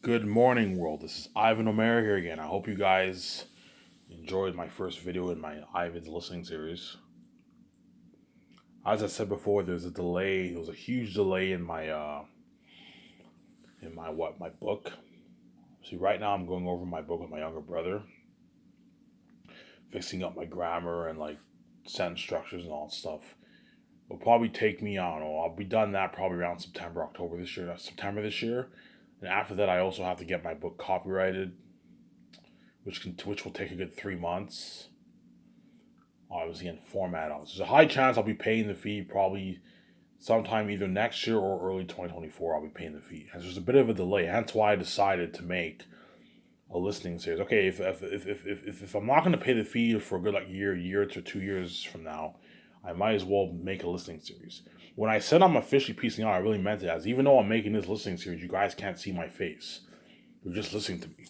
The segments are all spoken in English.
Good morning, world. This is Ivan Omer here again. I hope you guys enjoyed my first video in my Ivan's listening series. As I said before, there's a delay. There was a huge delay in my book. See, right now I'm going over my book with my younger brother, fixing up my grammar and like sentence structures and all that stuff. It'll probably take me, I don't know, I'll be done that probably around September, October this year. September this year. And after that, I also have to get my book copyrighted, which will take a good 3 months. Obviously, in format. There's a high chance I'll be paying the fee probably sometime either next year or early 2024. I'll be paying the fee. And there's a bit of a delay. Hence why I decided to make a listening series. Okay, if I'm not going to pay the fee for a good like year to 2 years from now, I might as well make a listening series. When I said I'm officially piecing out, I really meant it as even though I'm making this listening series, you guys can't see my face. You're just listening to me.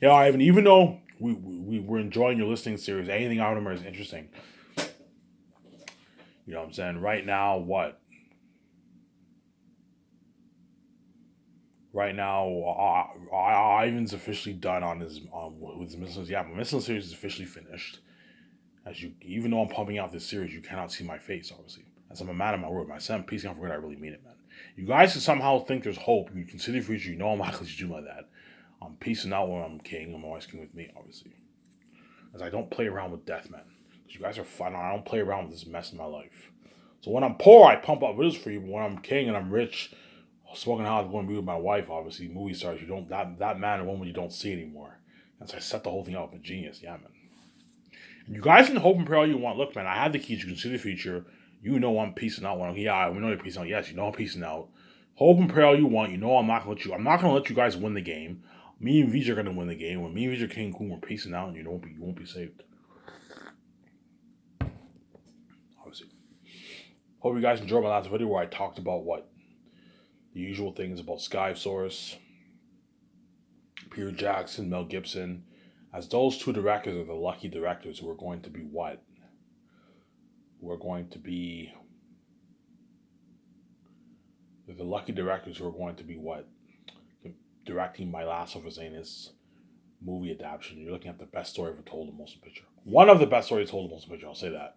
Yeah, Ivan, even though we're enjoying your listening series, anything out of them is interesting. You know what I'm saying? Right now, what? Right now, Ivan's officially done on his with his Missile. Yeah, my Missile series is officially finished. As you, even though I'm pumping out this series, you cannot see my face, obviously. As I'm a man of my word, my son piecing out for good, I really mean it, man. You guys can somehow think there's hope. You consider the future. You know I'm not going to do like that. I'm piecing out when I'm king. I'm always king with me, obviously. As I don't play around with death, man. Because you guys are fun. I don't play around with this mess in my life. So when I'm poor, I pump out videos for you. But when I'm king and I'm rich, smoking hot, going to be with my wife, obviously, movie stars, you don't that man or woman you don't see anymore. And so I set the whole thing up with genius, yeah, man. And you guys can hope and pray all you want. Look, man, I have the keys. You can see the future. You know I'm piecing out. Yeah, we know you're piecing out. Yes, you know I'm piecing out. Hope and pray all you want. You know I'm not gonna let you. I'm not gonna let you guys win the game. Me and Vij are gonna win the game. When me and Vij are King Queen, we're piecing out, and you won't be saved. Obviously. Hope you guys enjoyed my last video where I talked about what the usual things about Skysource, Peter Jackson, Mel Gibson, as those two directors are the lucky directors who are going to be what? Who are going to be. They're the lucky directors who are going to be what? Directing my last of Zanis movie adaptation. You're looking at the best story ever told in motion picture. One of the best stories told in motion picture, I'll say that.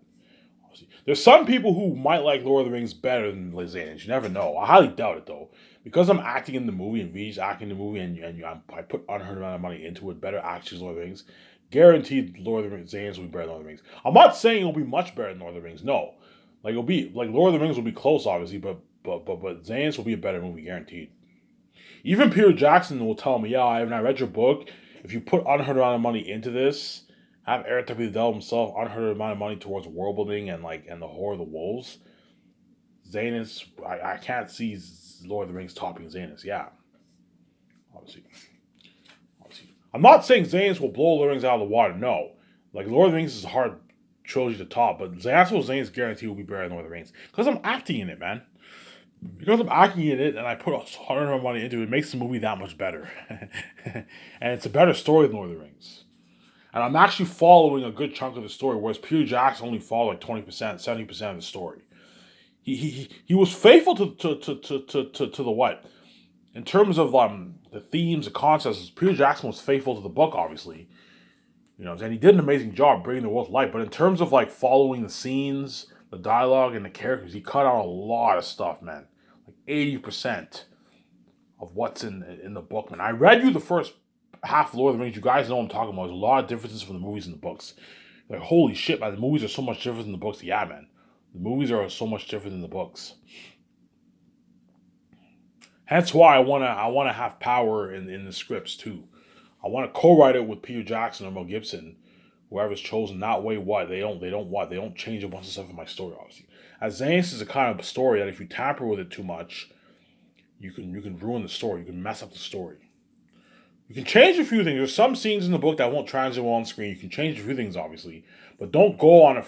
There's some people who might like Lord of the Rings better than Zanis. You never know. I highly doubt it though. Because I'm acting in the movie and V's acting in the movie and I put unheard amount of money into it, better actions Lord of the Rings. Guaranteed Lord of the Rings, Zanis will be better than Lord of the Rings. I'm not saying it'll be much better than Lord of the Rings. No. Like it'll be like Lord of the Rings will be close, obviously, but Zanis will be a better movie, guaranteed. Even Peter Jackson will tell me, yeah, I read your book. If you put unheard amount of money into this, have Eric W. Dell himself unheard amount of money towards world building and the horror of the wolves, Zanus, I can't see Lord of the Rings topping Zanus. Yeah, obviously. I'm not saying Zanus will blow Lord of the Rings out of the water. No, like Lord of the Rings is a hard trilogy to top, but Zanus guarantee will be better than Lord of the Rings because I'm acting in it, man. Because I'm acting in it and I put a ton of money into it, it makes the movie that much better. And it's a better story than Lord of the Rings. And I'm actually following a good chunk of the story, whereas Peter Jackson only followed like 20%, 70% of the story. He was faithful to the what? In terms of the themes, the concepts, Peter Jackson was faithful to the book, obviously. You know, and he did an amazing job bringing the world to life. But in terms of like following the scenes, the dialogue, and the characters, he cut out a lot of stuff, man. Like 80% of what's in the book, man. I read you the first half of Lord of the Rings. You guys know what I'm talking about. There's a lot of differences from the movies and the books. Like, holy shit, man. The movies are so much different than the books. Yeah, man. The movies are so much different than the books. Hence why I wanna have power in the scripts too. I want to co-write it with Peter Jackson or Mel Gibson, whoever's chosen. That way, what they don't change a bunch of stuff in my story. Obviously, as Zanus is a kind of a story that if you tamper with it too much, you can ruin the story. You can mess up the story. You can change a few things. There's some scenes in the book that won't translate well on screen. You can change a few things, obviously, but don't go on a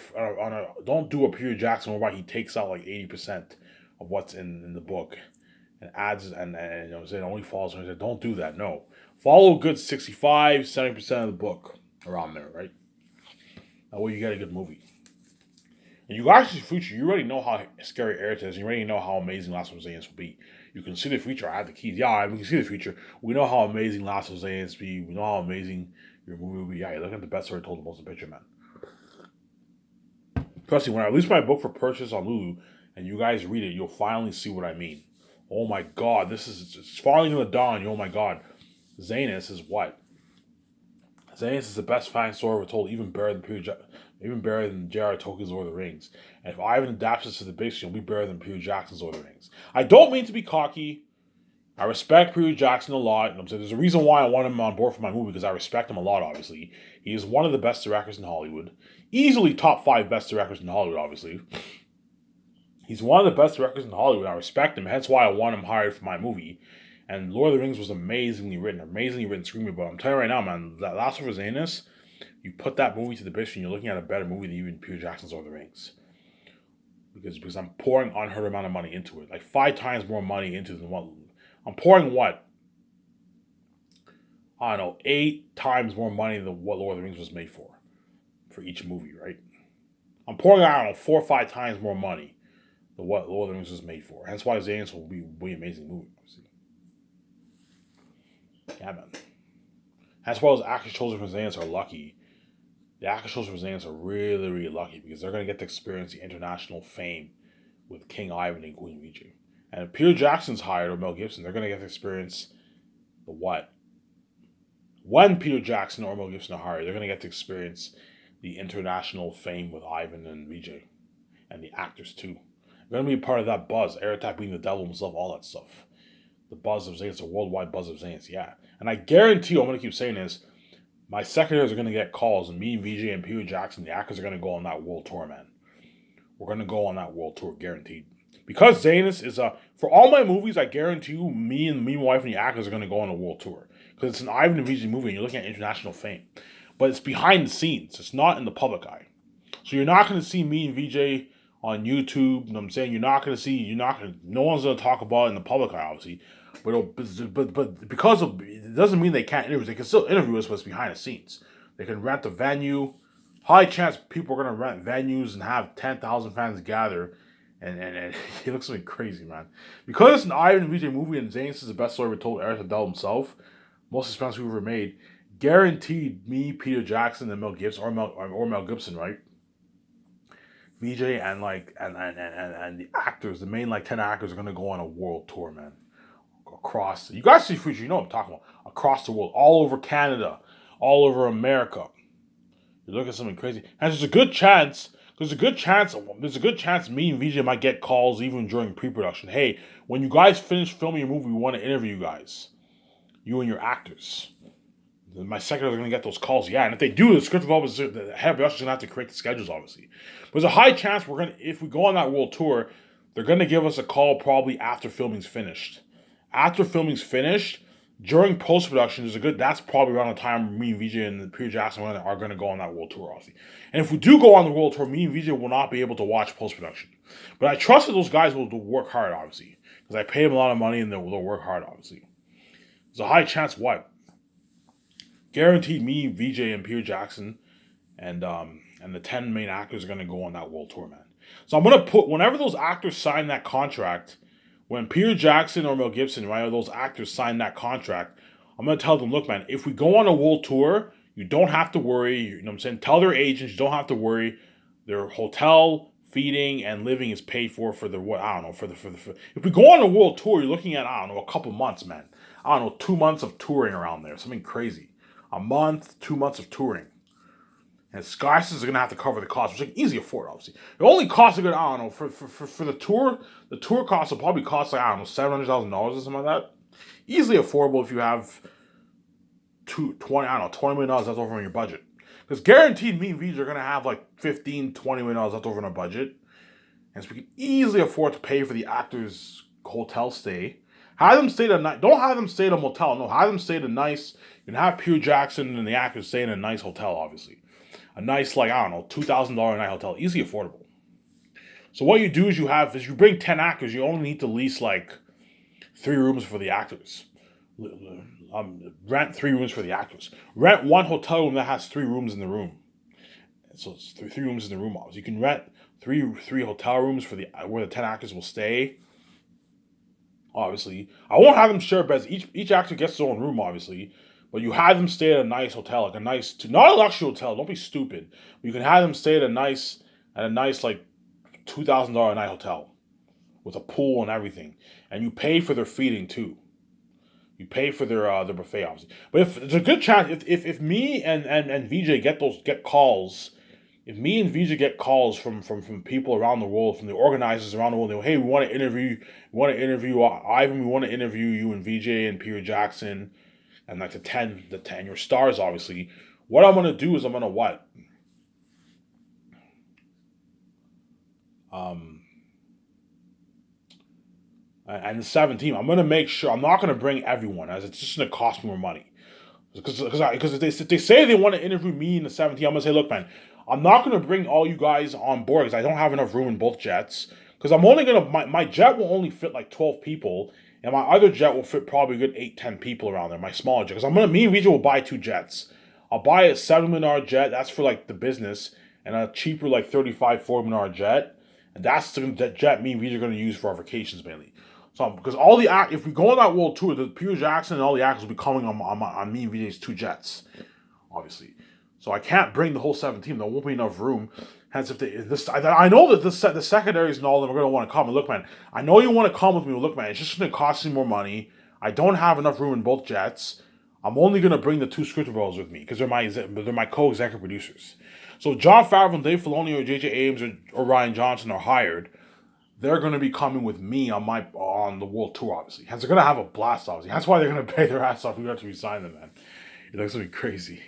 don't do a Peter Jackson whereby he takes out like 80% of what's in the book and adds and you know it only follows. Don't do that. No, follow a good 65, 70% of the book around there, right? That way you get a good movie. And you guys in the future, you already know how scary Eris is. You already know how amazing Last of Us will be. You can see the future. I have the keys. Yeah, we can see the future. We know how amazing Last of Us is. We know how amazing your movie will be. Yeah, you're looking at the best story told in motion picture, man. Trust me, when I release my book for purchase on Lulu and you guys read it, you'll finally see what I mean. Oh my god, this is it's finally gonna dawn. Oh my god. Zanus is what? Zanus is the best fan story ever told, even better than J.R.R. Tolkien's Lord of the Rings. And if Ivan adapts this to the big screen, it'll be better than Peter Jackson's Lord of the Rings. I don't mean to be cocky. I respect Peter Jackson a lot. I'm saying there's a reason why I want him on board for my movie because I respect him a lot, obviously. He is one of the best directors in Hollywood. Easily top 5 best directors in Hollywood, obviously. He's one of the best directors in Hollywood. I respect him. Hence why I want him hired for my movie. And Lord of the Rings was amazingly written screenplay. But I'm telling you right now, man, that Last of Us Zanus, you put that movie to the big screen, you're looking at a better movie than even Peter Jackson's Lord of the Rings. Because I'm pouring unheard amount of money into it. Like 5 times more money into it than what I'm pouring what? I don't know, 8 times more money than what Lord of the Rings was made for each movie, right? I'm pouring, I don't know, 4 or 5 times more money than what Lord of the Rings was made for. That's why Zanus will be an amazing movie. Yeah, man. As well as actors chosen for Zanus are lucky. The actors chosen for Zanus are really, really lucky because they're going to get to experience the international fame with King Ivan and Queen Vijay. And if Peter Jackson's hired or Mel Gibson, they're going to get to experience the what? When Peter Jackson or Mel Gibson are hired, they're going to get to experience the international fame with Ivan and Vijay. And the actors too. They're going to be a part of that buzz. Aratak being the devil himself, all that stuff. The buzz of Zanus, the worldwide buzz of Zanus, yeah. And I guarantee you, I'm going to keep saying this, my secretaries are going to get calls, and me, Vijay, and Peter Jackson, the actors are going to go on that world tour, man. We're going to go on that world tour, guaranteed. Because Zanus is for all my movies, I guarantee you, me, my wife, and the actors are going to go on a world tour. Because it's an Ivan and Vijay movie, and you're looking at international fame. But it's behind the scenes. It's not in the public eye. So you're not going to see me and Vijay on YouTube. You know what I'm saying? No one's going to talk about it in the public eye, obviously. But because of it doesn't mean they can't interview. They can still interview us, but it's behind the scenes. They can rent a venue. High chance people are going to rent venues and have 10,000 fans gather. And he looks like crazy, man. Because it's an Ivan and Vijay movie and Zanus is the best story ever told, Eric Adel himself, most expensive movie ever made, guaranteed me, Peter Jackson, and Mel Gibson, or Mel Gibson, right? Vijay and the actors, the main 10 actors are going to go on a world tour, man. Across, you guys see future, you know what I'm talking about. Across the world, all over Canada, all over America. You look at something crazy, and there's a good chance me and Vijay might get calls even during pre-production. Hey, when you guys finish filming your movie, we want to interview you guys, you and your actors. My secretaries are going to get those calls, yeah. And if they do, the script developers, the head of us is going to have to create the schedules, obviously. But there's a high chance if we go on that world tour, they're going to give us a call probably after filming's finished. After filming's finished, during post-production, that's probably around the time me and Vijay and Peter Jackson are going to go on that world tour, obviously. And if we do go on the world tour, me and Vijay will not be able to watch post-production. But I trust that those guys will work hard, obviously. Because I pay them a lot of money and they'll work hard, obviously. There's a high chance what? Guaranteed me, Vijay, and Peter Jackson and the 10 main actors are going to go on that world tour, man. So I'm going to put, whenever those actors sign that contract, when Peter Jackson or Mel Gibson, right, or those actors sign that contract, I'm going to tell them, look, man, if we go on a world tour, you don't have to worry. You know what I'm saying? Tell their agents you don't have to worry. Their hotel, feeding, and living is paid for the, what, I don't know, for the if we go on a world tour, you're looking at, I don't know, a couple months, man. I don't know, 2 months of touring around there, something crazy. A month, 2 months of touring. And SkySys is going to have to cover the cost, which they can easily afford, obviously. It only costs a good, I don't know, for the tour cost will probably cost, I don't know, $700,000 or something like that. Easily affordable if you have $20 million left over on your budget. Because guaranteed me and Vijay are going to have $15, $20 million left over on our budget. And so we can easily afford to pay for the actors' hotel stay. Have them stay the night. Don't have them stay at a motel. No, have them stay at a nice. You can have Peter Jackson and the actors stay in a nice hotel, obviously. A nice, I don't know, $2,000 a night hotel. Easily affordable. So what you do is you bring 10 actors, you only need to lease 3 rooms for the actors. Rent 3 rooms for the actors. Rent one hotel room that has 3 rooms in the room. So it's 3 rooms in the room. So you can rent three hotel rooms where the 10 actors will stay. Obviously, I won't have them share beds. Each actor gets their own room, obviously, but you have them stay at a nice hotel, like a nice, not a luxury hotel. Don't be stupid. You can have them stay at a nice like $2,000 a night hotel with a pool and everything, and you pay for their feeding too. You pay for their buffet, obviously. But if there's a good chance, if me and VJ get calls, if me and VJ get calls from people around the world, from the organizers around the world, they go, hey, we want to interview Ivan, we want to interview you and VJ and Peter Jackson, and like the ten your stars, obviously. What I'm gonna do is I'm gonna what? Um, and the 17, I'm gonna make sure I'm not gonna bring everyone, as it's just gonna cost me more money. Because if they say they want to interview me in the 17, I'm gonna say, look, man, I'm not gonna bring all you guys on board because I don't have enough room in both jets. Because I'm only gonna my jet will only fit like 12 people, and my other jet will fit probably a good 8-10 people around there. My smaller jet, because me and Vijay will buy two jets. I'll buy a $7 million jet. That's for like the business, and a cheaper like 35 $40 million jet, and that's the jet me and Vijay are gonna use for our vacations mainly. So because all the act, if we go on that world tour, the Peter Jackson and all the actors will be coming on me and VJ's two jets, obviously. So I can't bring the whole 17. There won't be enough room. Hence, if they this, I know that the secondaries and all of them are going to want to come. And look, man, I know you want to come with me. But look, man, it's just going to cost me more money. I don't have enough room in both jets. I'm only going to bring the two script brothers with me because they're my co-executive producers. So Jon Favreau and Dave Filoni or J.J. Abrams or Ryan Johnson are hired. They're going to be coming with me on the world tour, obviously. Hence, they're going to have a blast, obviously. That's why they're going to pay their ass off. We have to resign them, man. That's going to be crazy.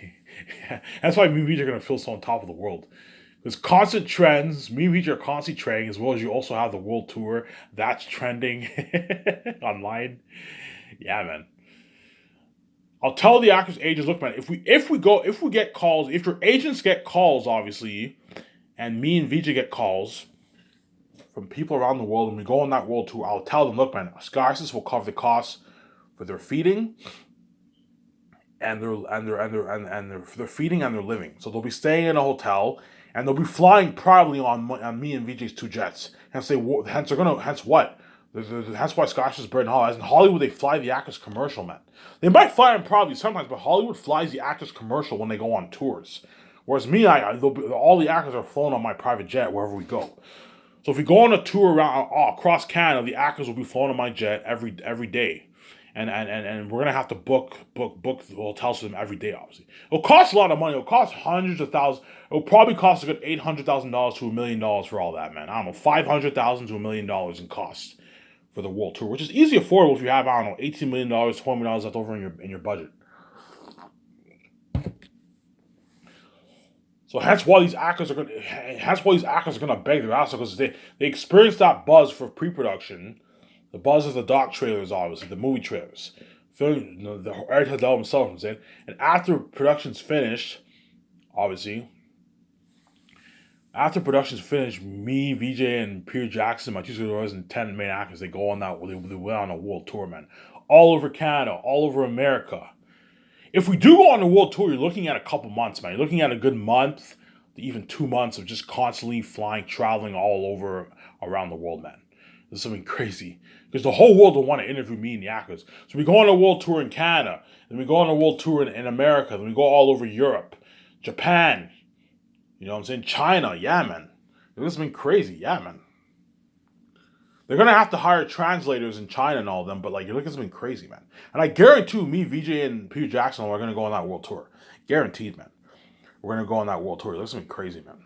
That's why me and VJ are going to feel so on top of the world. There's constant trends. Me and VJ are constantly trending, as well as you also have the world tour. That's trending online. Yeah, man. I'll tell the actors' agents, look, man, if we get calls, if your agents get calls, obviously, and me and VJ get calls from people around the world, and we go on that world tour, I'll tell them, look, man, Skysis will cover the costs for their feeding and their feeding and their living. So they'll be staying in a hotel, and they'll be flying probably on me and VJ's two jets. Hence what? That's why Scotch is Britton Hall. As in Hollywood, they fly the actors commercial, man. They might fly them probably sometimes, but Hollywood flies the actors commercial when they go on tours. Whereas me, all the actors are flown on my private jet wherever we go. So if we go on a tour around across Canada, the actors will be flown on my jet every day. And we're gonna have to book hotels for them every day. Obviously, it'll cost a lot of money. It'll cost hundreds of thousands. It'll probably cost a good $800,000 to $1 million for all that, man. I don't know, $500,000 to $1 million in cost for the world tour, which is easily affordable if you have, I don't know, $18 million, $20 million left over in your budget. So hence why these actors are gonna beg their ass because they experienced that buzz for pre-production. The buzz of the doc trailers, obviously, the movie trailers. The Eric Hidell himself, I'm saying. And after production's finished, obviously, me, VJ, and Peter Jackson, my two superheroes, and 10 main actors, they went on a world tour, man. All over Canada, all over America. If we do go on a world tour, you're looking at a couple months, man. You're looking at a good month, even 2 months of just constantly flying, traveling all over around the world, man. This is something crazy. Because the whole world will want to interview me and the actors. So we go on a world tour in Canada. Then we go on a world tour in America. Then we go all over Europe. Japan. You know what I'm saying? China. Yeah, man. This has been crazy. Yeah, man. They're going to have to hire translators in China and all of them. But like, look, it's been crazy, man. And I guarantee me, VJ, and Peter Jackson are going to go on that world tour. Guaranteed, man. We're going to go on that world tour. This has been crazy, man.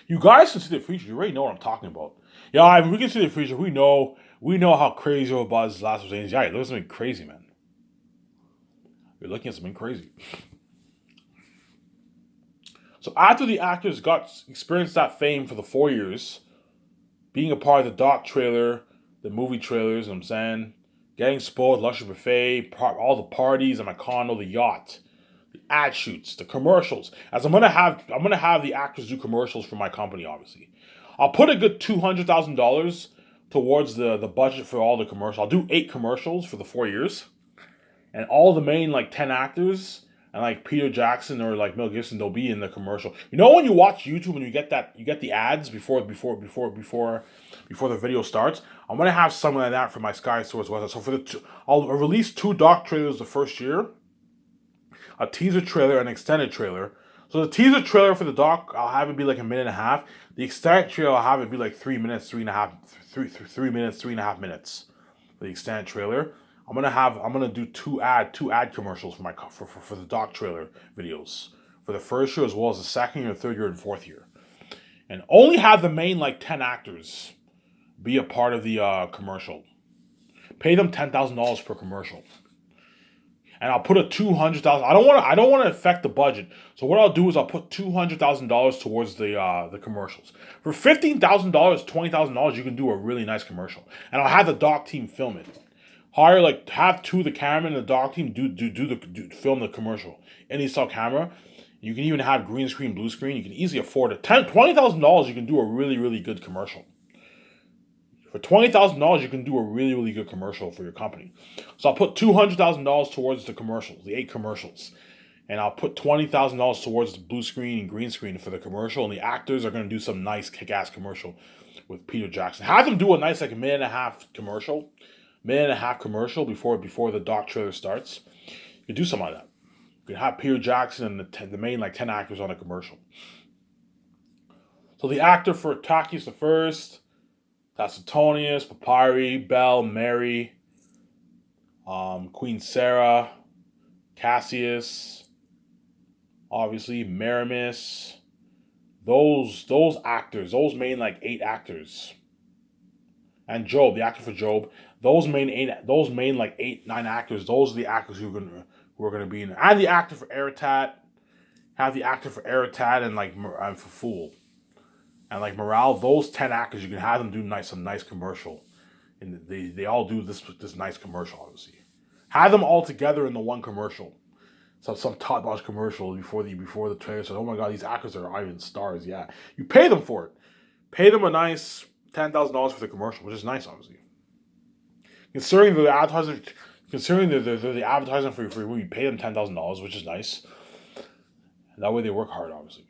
You guys can see the future. You already know what I'm talking about. Yeah, I mean, we can see the future. We know how crazy of a buzz Last of Us is. Yeah, it looks something crazy, man. You're looking at something crazy. So after the actors experienced that fame for the 4 years, being a part of the doc trailer, the movie trailers, you know what I'm saying, getting spoiled, luxury buffet, all the parties at my condo, the yacht, the ad shoots, the commercials. As I'm gonna have the actors do commercials for my company, obviously. I'll put a good $200,000 towards the budget for all the commercials. I'll do 8 commercials for the 4 years, and all the main like 10 actors. and like Peter Jackson or like Mel Gibson, they'll be in the commercial. You know when you watch YouTube and you get the ads before the video starts. I'm gonna have something like that for my Sky Source website. So I'll release 2 doc trailers the first year, a teaser trailer, and an extended trailer. So the teaser trailer for the doc, I'll have it be like a minute and a half. The extended trailer, I'll have it be like 3 minutes, 3.5 minutes. The extended trailer. I'm gonna do two ad commercials for for the doc trailer videos for the first year as well as the second year, third year, and fourth year, and only have the main like 10 actors be a part of the commercial. Pay them $10,000 per commercial, and I'll put a 200,000. I don't want to affect the budget. So what I'll do is I'll put $200,000 towards the commercials. For $15,000, $20,000, you can do a really nice commercial, and I'll have the doc team film it. Have two of the cameramen and the doc team film the commercial. Any style camera. You can even have green screen, blue screen. You can easily afford it. $20,000, you can do a really, really good commercial. For $20,000, you can do a really, really good commercial for your company. So I'll put $200,000 towards the commercials, the 8 commercials. And I'll put $20,000 towards the blue screen and green screen for the commercial. And the actors are going to do some nice kick-ass commercial with Peter Jackson. Have them do a nice like minute and a half commercial before the doc trailer starts. You can do something like that. You can have Peter Jackson and the main like 10 actors on a commercial. So the actor for Takis the First, Tacitonius, Papyri, Belle, Mary, Queen Sarah, Cassius, obviously Maramis. Those actors, those main like 8 actors, and Job, the actor for Job. Those main like 8, 9 actors. Those are the actors who are gonna be in it. And the actor for Aratat. Have the actor for Aratat and for Fool. And like Morale, those 10 actors, you can have them do some nice commercial. And they all do this nice commercial, obviously. Have them all together in the one commercial. Some top-notch commercial before the trailer says, oh my god, these actors are even stars. Yeah. You pay them for it. Pay them a nice $10,000 for the commercial, which is nice, obviously. Considering the advertising for your movie, pay them $10,000, which is nice. And that way they work hard, obviously.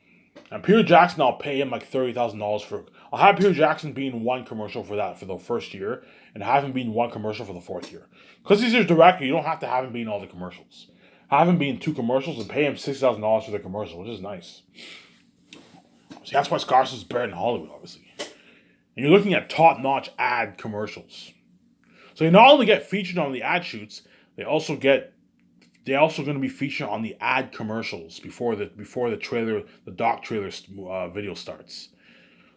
And Peter Jackson, I'll pay him like $30,000 for. I'll have Peter Jackson be in one commercial for the first year, and have him be in one commercial for the fourth year. Because he's your director, you don't have to have him be in all the commercials. Have him be in 2 commercials and pay him $6,000 for the commercial, which is nice. See, that's why Scarson's better than Hollywood, obviously. And you're looking at top-notch ad commercials. So you not only get featured on the ad shoots, they're also going to be featured on the ad commercials before the doc trailer video starts.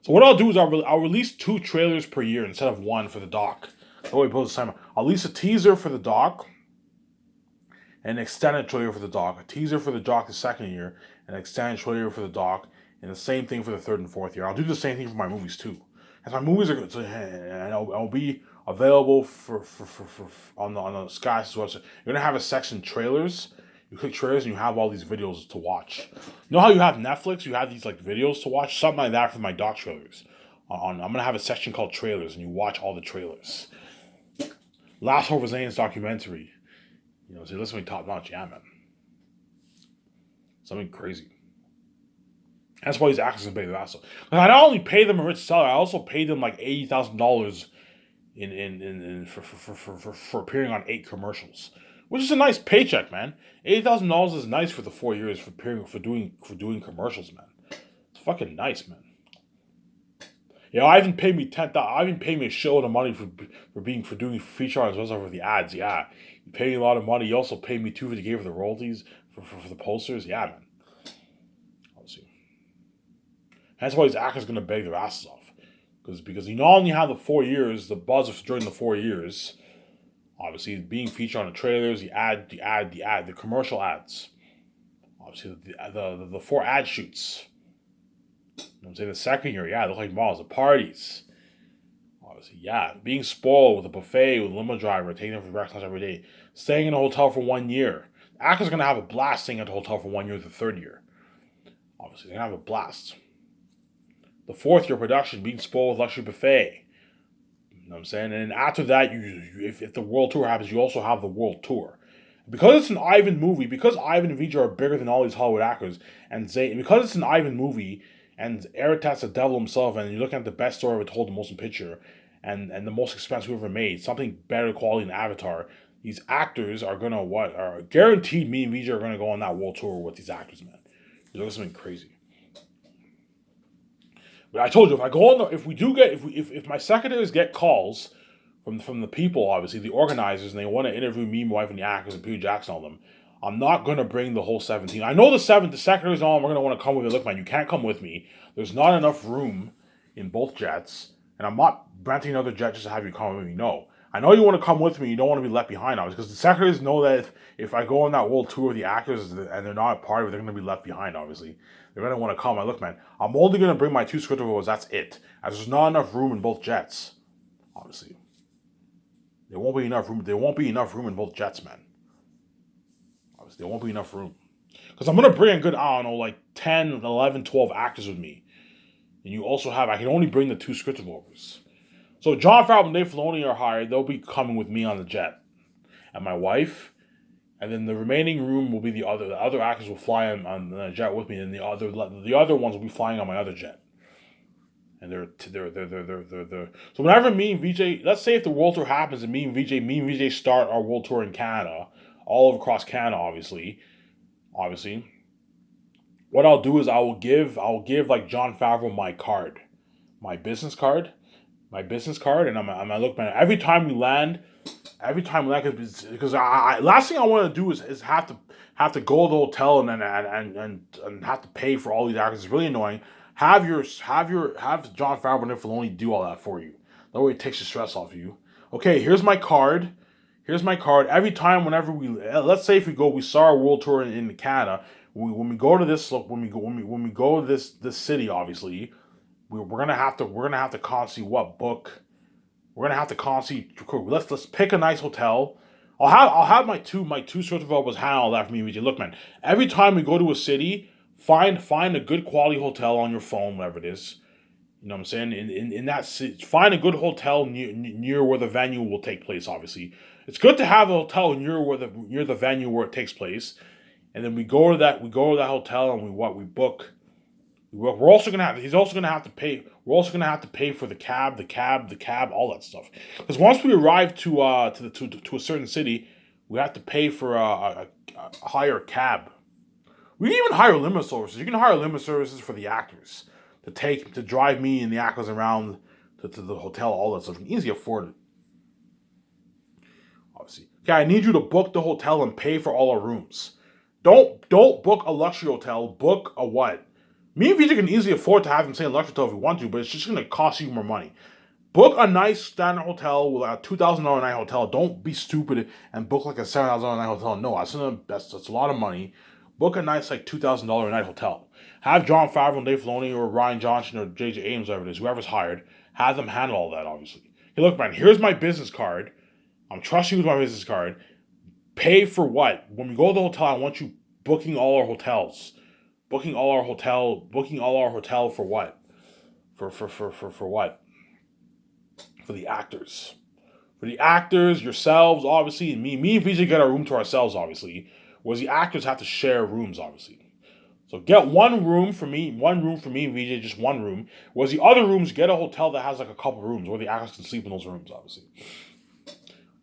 So what I'll do is I'll release 2 trailers per year instead of 1 for the doc. That way, I'll release a teaser for the doc, and an extended trailer for the doc. A teaser for the doc the second year, and an extended trailer for the doc, and the same thing for the third and fourth year. I'll do the same thing for my movies too. As my movies are good, and I'll be available for on the Sky's website. You're gonna have a section trailers. You click trailers and you have all these videos to watch. You know how you have Netflix? You have these like videos to watch, something like that for my doc trailers. I'm gonna have a section called trailers, and you watch all the trailers. Last Hope of Zane's documentary. So listen to me top notch, yeah, man. Something crazy. That's why these actors can pay the last. I not only pay them a rich salary, I also pay them like $80,000 for appearing on 8 commercials, which is a nice paycheck, man. $80,000 is nice for the 4 years for doing commercials, man. It's fucking nice, man. I even paid me a shitload of money for doing feature as well as for the ads. Yeah, you pay me a lot of money. You also paid me $250K for the royalties for the posters. Yeah, man. Obviously. That's why these actors are gonna beg their asses off, because you not only have the 4 years, the buzz during the 4 years, obviously being featured on the trailers, the commercial ads, obviously the 4 ad shoots. I'm saying the second year, yeah, look like malls, the parties, obviously, yeah, being spoiled with a buffet with a limo driver, taking them for breakfast every day, staying in a hotel for 1 year. The actors are gonna have a blast staying at the hotel for 1 year the third year. Obviously, they're gonna have a blast. The fourth year production, being spoiled with luxury buffet. You know what I'm saying? And after that, if the world tour happens, you also have the world tour. because it's an Ivan movie, because Ivan and Vijay are bigger than all these Hollywood actors, and because it's an Ivan movie, and Eric the devil himself, and you're looking at the best story ever told, the motion picture, and the most expensive ever made, something better quality than Avatar. These actors are gonna are guaranteed. Me and Vijay are gonna go on that world tour with these actors, man. You're looking at something crazy. But I told you, if I go on, if my secretaries get calls from the people, obviously the organizers, and they want to interview me, my wife, and the actors, and Peter Jackson, all them, I'm not gonna bring the whole 17. I know the secretaries and all them are gonna want to come with me. Look, man, you can't come with me. There's not enough room in both jets, and I'm not renting another jet just to have you come with me. No, I know you want to come with me. You don't want to be left behind, obviously, because the secretaries know that if I go on that world tour with the actors and they're not a part of it, they're gonna be left behind, obviously. They're going to want to come. I look, man, I'm only going to bring my 2 script roles. That's it. As there's not enough room in both jets. Obviously. There won't be enough room. There won't be enough room in both jets, man. Obviously, there won't be enough room. Because I'm going to bring a good, I don't know, like 10, 11, 12 actors with me. And you also have, I can only bring the 2 script roles. So Jon Favreau and Dave Filoni are hired. They'll be coming with me on the jet. And my wife. And then the remaining room will be the other actors will fly on the jet with me, and the other ones will be flying on my other jet. And they're so whenever me and VJ, let's say if the world tour happens and me and VJ start our world tour in Canada, all across Canada, obviously, what I'll do is I'll give like Jon Favreau my card, my business card, and I'm look, man, every time we land, because I last thing I want to do is have to go to the hotel and have to pay for all these actors. It's really annoying. Have Jon Favreau and Filoni do all that for you. That way it takes the stress off you. Okay, here's my card. Every time, whenever let's say if we saw our world tour in Canada, when we go to this city, obviously, we're gonna have to constantly book. We're gonna have to constantly. Let's pick a nice hotel. I'll have my two sort of developers handle that for me. Look, man. Every time we go to a city, find a good quality hotel on your phone, whatever it is. You know what I'm saying? In that city, find a good hotel near where the venue will take place. Obviously, it's good to have a hotel near the venue where it takes place. And then we go to that hotel and we book. We're also gonna have. He's also gonna have to pay. We're also gonna have to pay for the cab, all that stuff. Because once we arrive to a certain city, we have to pay for a higher cab. We can even hire limo services. You can hire limo services for the actors to drive me and the actors around to the hotel, all that stuff. You can easily afford it. Obviously, okay. I need you to book the hotel and pay for all our rooms. Don't book a luxury hotel. Book a what? Me and Vijay can easily afford to have them stay in luxury hotel if we want to, but it's just going to cost you more money. Book a nice standard hotel with a $2,000 a night hotel. Don't be stupid and book like a $7,000 a night hotel. No, that's a lot of money. Book a nice like $2,000 a night hotel. Have Jon Favreau and Dave Filoni or Ryan Johnson or J.J. Abrams, whatever it is, whoever's hired, have them handle all that, obviously. Hey, look, man, here's my business card. I'm trusting you with my business card. Pay for what? When we go to the hotel, I want you booking all our hotels. Booking all our hotel for what? For what? For the actors. For the actors, yourselves, obviously, and me and Vijay get our room to ourselves, obviously. Whereas the actors have to share rooms, obviously. So get one room for me and Vijay, just one room. Whereas the other rooms, get a hotel that has like a couple rooms where the actors can sleep in those rooms, obviously.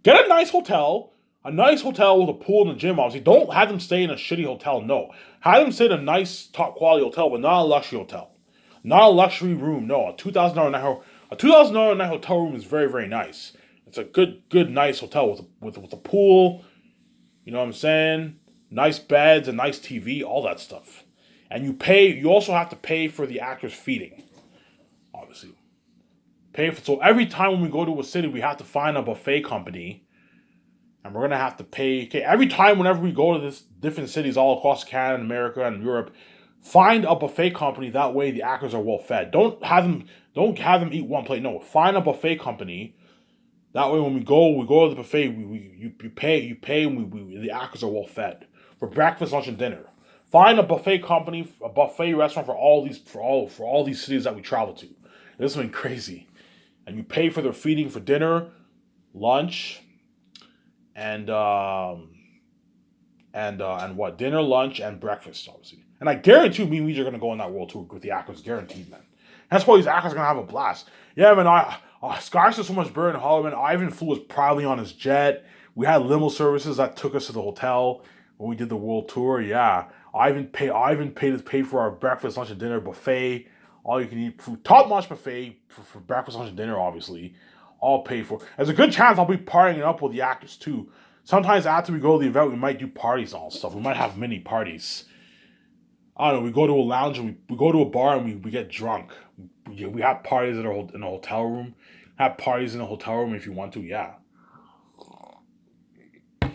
Get a nice hotel with a pool and a gym, obviously. Don't have them stay in a shitty hotel, no. Have them stay in a nice, top quality hotel, but not a luxury hotel. Not a luxury room, no. A $2,000 a night hotel room is very, very nice. It's a good, nice hotel with a pool, you know what I'm saying? Nice beds, a nice TV, all that stuff. And you also have to pay for the actors' feeding, obviously. So every time when we go to a city, we have to find a buffet company. And we're going to have to pay. Okay, every time whenever we go to this different cities all across Canada, America, and Europe, find a buffet company. That way the actors are well fed. Don't have them eat one plate. No, find a buffet company. That way when we go to the buffet, you pay, and the actors are well fed. For breakfast, lunch, and dinner. Find a buffet company, a buffet restaurant for all these cities that we travel to. This has been crazy. And you pay for their feeding for dinner, lunch, and and what dinner, lunch, and breakfast, obviously. And I guarantee me and Weege are gonna go on that world tour with the actors, guaranteed, man. That's why these actors are gonna have a blast. Yeah, man. Sky's just so much better in Hollywood. Ivan flew us proudly on his jet. We had limo services that took us to the hotel when we did the world tour. Yeah, Ivan paid for our breakfast, lunch, and dinner buffet. All you can eat food, top notch buffet for breakfast, lunch, and dinner. Obviously, all paid for. There's a good chance I'll be partying up with the actors too. Sometimes after we go to the event, we might do parties and all stuff. We might have mini parties. I don't know. We go to a lounge and we go to a bar and we get drunk. We have parties in a hotel room. Have parties in a hotel room if you want to. Yeah, this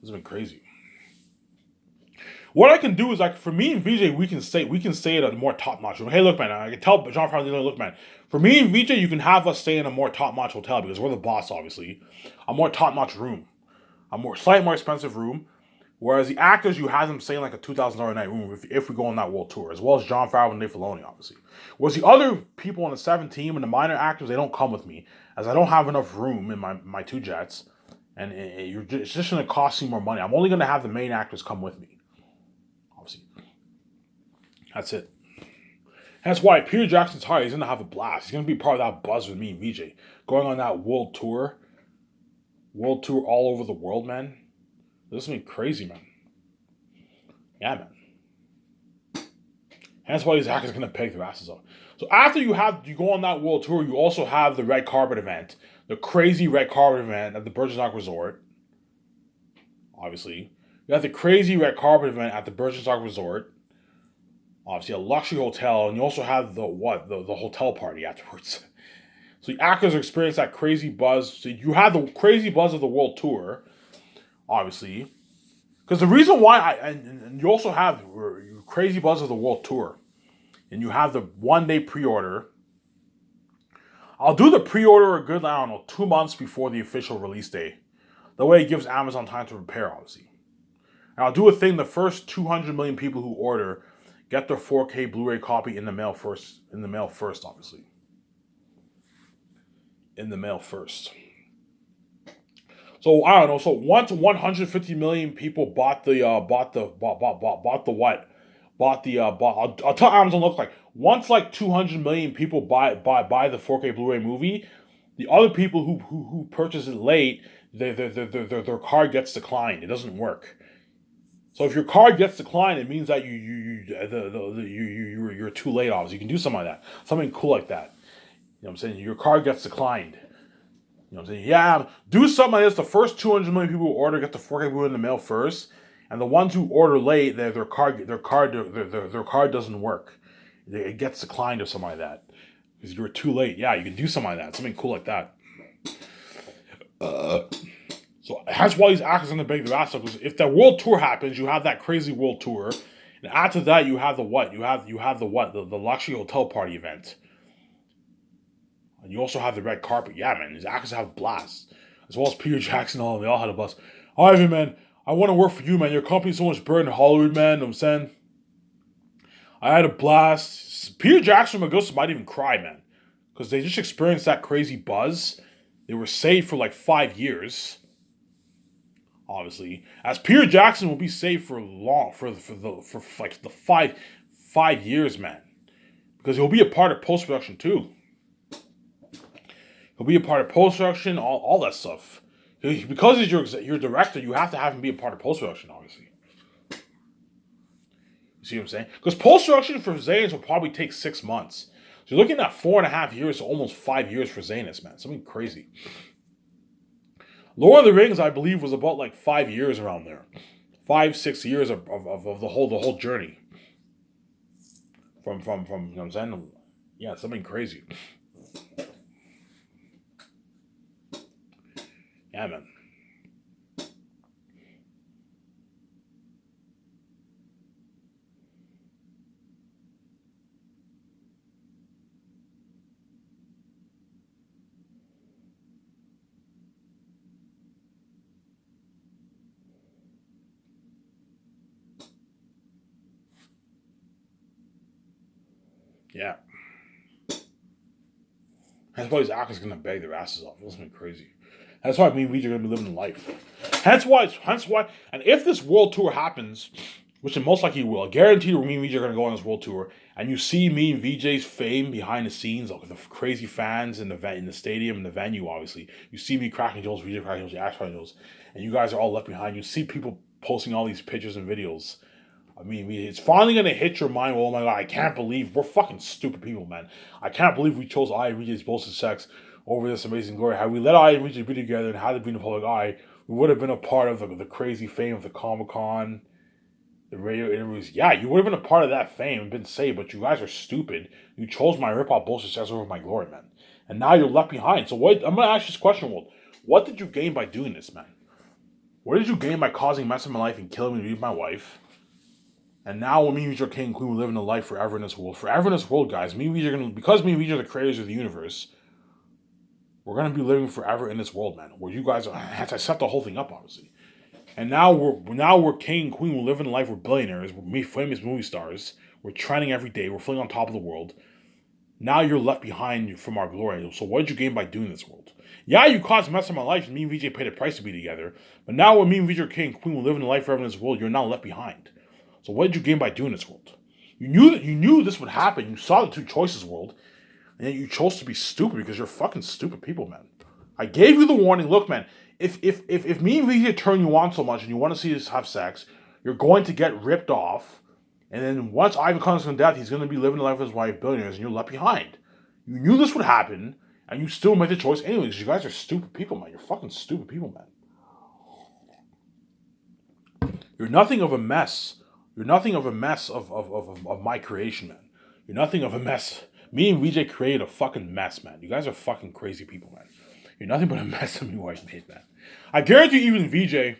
has been crazy. What I can do is like for me and VJ, we can stay at a more top notch room. Hey, look, man, I can tell John Farley, look, man. For me and VJ, you can have us stay in a more top notch hotel because we're the boss, obviously. A more top notch room, slightly more expensive room. Whereas the actors, you have them stay in like a $2,000 a night room if we go on that world tour, as well as John Favreau and Dave Filoni, obviously. Whereas the other people on the 7 team and the minor actors, they don't come with me, as I don't have enough room in my two jets, and it's just going to cost me more money. I'm only going to have the main actors come with me, obviously. That's it. That's why Peter Jackson's hired. He's going to have a blast. He's going to be part of that buzz with me and VJ, going on that world tour all over the world, man. This is going to be crazy, man. Yeah, man. That's why these actors are gonna peg their asses off. So after you go on that world tour, you also have the red carpet event, the crazy red carpet event at the Birkenstock Resort. Obviously, you have the crazy red carpet event at the Birkenstock Resort. Obviously, a luxury hotel, and you also have the hotel party afterwards. So the actors experience that crazy buzz. So you have the crazy buzz of the world tour, obviously. Because the reason why and you also have crazy buzz of the world tour, and you have the 1 day pre-order. I'll do the pre-order a good, I don't know, 2 months before the official release day. That way it gives Amazon time to prepare, obviously. And I'll do a thing, the first 200 million people who order get their 4K Blu-ray copy in the mail first. In the mail first, obviously. In the mail first. So I don't know. So once 150 million people bought the what? I'll tell Amazon, look, like once like 200 million people buy the 4K Blu-ray movie, the other people who purchase it late, their card gets declined. It doesn't work. So if your card gets declined, it means that you're too late. Obviously, you can do something like that, something cool like that. You know what I'm saying? Your card gets declined. You know what I'm saying? Yeah, do something like this. The first 200 million people who order get the 4K Blu-ray in the mail first, and the ones who order late, their card doesn't work. It gets declined or something like that because you're too late. Yeah, you can do something like that, something cool like that. So that's why these actors are gonna beg their ass up. Because if that world tour happens, you have that crazy world tour, and after that, you have the what? You have the what? The luxury hotel party event. And you also have the red carpet. Yeah, man, these actors have blasts. As well as Peter Jackson, they all had a blast. Ivan, man, I want to work for you, man. Your company's so much better in Hollywood, man. You know what I'm saying? I had a blast. Peter Jackson and Augusta might even cry, man. Because they just experienced that crazy buzz. They were saved for like 5 years. Obviously. As Peter Jackson will be saved for long for like the 5 years, man. Because he'll be a part of post production too. He'll be a part of post production, all that stuff. Because he's your director, you have to have him be a part of post production, obviously. You see what I'm saying? Because post production for Zaynus will probably take 6 months. So you're looking at 4.5 years to almost 5 years for Zaynus, man. Something crazy. Lord of the Rings, I believe, was about like 5 years around there. 5, 6 years of the whole journey. From you know what I'm saying? Yeah, something crazy. Yeah, man. Yeah. That's why these actors gonna beg their asses off. It's gonna be crazy. That's why me and VJ are gonna be living the life. Hence why, and if this world tour happens, which it most likely will, I guarantee you me and VJ are gonna go on this world tour, and you see me and VJ's fame behind the scenes, like the crazy fans in the stadium and the venue. Obviously, you see me cracking jokes, VJ cracking jokes, Ash cracking jokes, and you guys are all left behind. You see people posting all these pictures and videos. I mean, it's finally gonna hit your mind. Well, oh my god, I can't believe we're fucking stupid people, man. I can't believe we chose I and VJ's bullshit sex over this amazing glory. Had we let I and VJ be together and had it been in the public eye, we would have been a part of the crazy fame of the Comic Con, the radio interviews. Yeah, you would have been a part of that fame and been saved, but you guys are stupid. You chose my rip off bullshit sex over my glory, man. And now you're left behind. So what? I'm gonna ask you this question, World. What did you gain by doing this, man? What did you gain by causing mess in my life and killing me to leave my wife? And now when me and VJ are king and queen, we're living a life forever in this world. Forever in this world, guys. Me and VJ are gonna, because me and VJ are the creators of the universe, we're gonna be living forever in this world, man. Where you guys have to set the whole thing up, obviously. And now we're king and queen. We're living a life. We're billionaires. We're famous movie stars. We're trending every day. We're feeling on top of the world. Now you're left behind from our glory. So what did you gain by doing this, world? Yeah, you caused a mess in my life, and me and VJ paid a price to be together. But now when me and VJ are king and queen, we're living a life forever in this world. You're now left behind. So what did you gain by doing this, world? You knew this would happen. You saw the two choices, world, and yet you chose to be stupid because you're fucking stupid people, man. I gave you the warning. Look, man, if me and VJ turn you on so much and you want to see us have sex, you're going to get ripped off. And then once Ivan comes from death, he's going to be living the life of his wife, billionaires, and you're left behind. You knew this would happen, and you still made the choice anyways. You guys are stupid people, man. You're fucking stupid people, man. You're nothing of a mess. You're nothing of a mess of my creation, man. You're nothing of a mess. Me and VJ created a fucking mess, man. You guys are fucking crazy people, man. You're nothing but a mess of me wife made, man. I guarantee even VJ,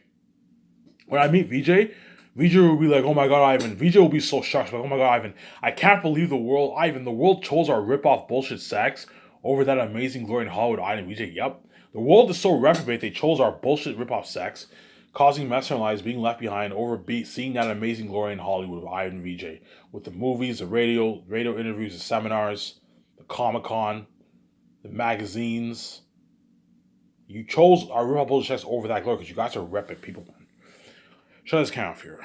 when I meet VJ will be like, oh my god, Ivan. VJ will be so shocked. Like, oh my god, Ivan. I can't believe the world chose our rip-off bullshit sex over that amazing glory in Hollywood, I and VJ. Yep. The world is so reprobate, they chose our bullshit rip-off sex, causing mess in our lives, being left behind, seeing that amazing glory in Hollywood with I and VJ. With the movies, the radio interviews, the seminars, the Comic Con, the magazines. You chose our rip-off bullshit sex over that glory because you guys are reprobate people, man. Shut this count off here.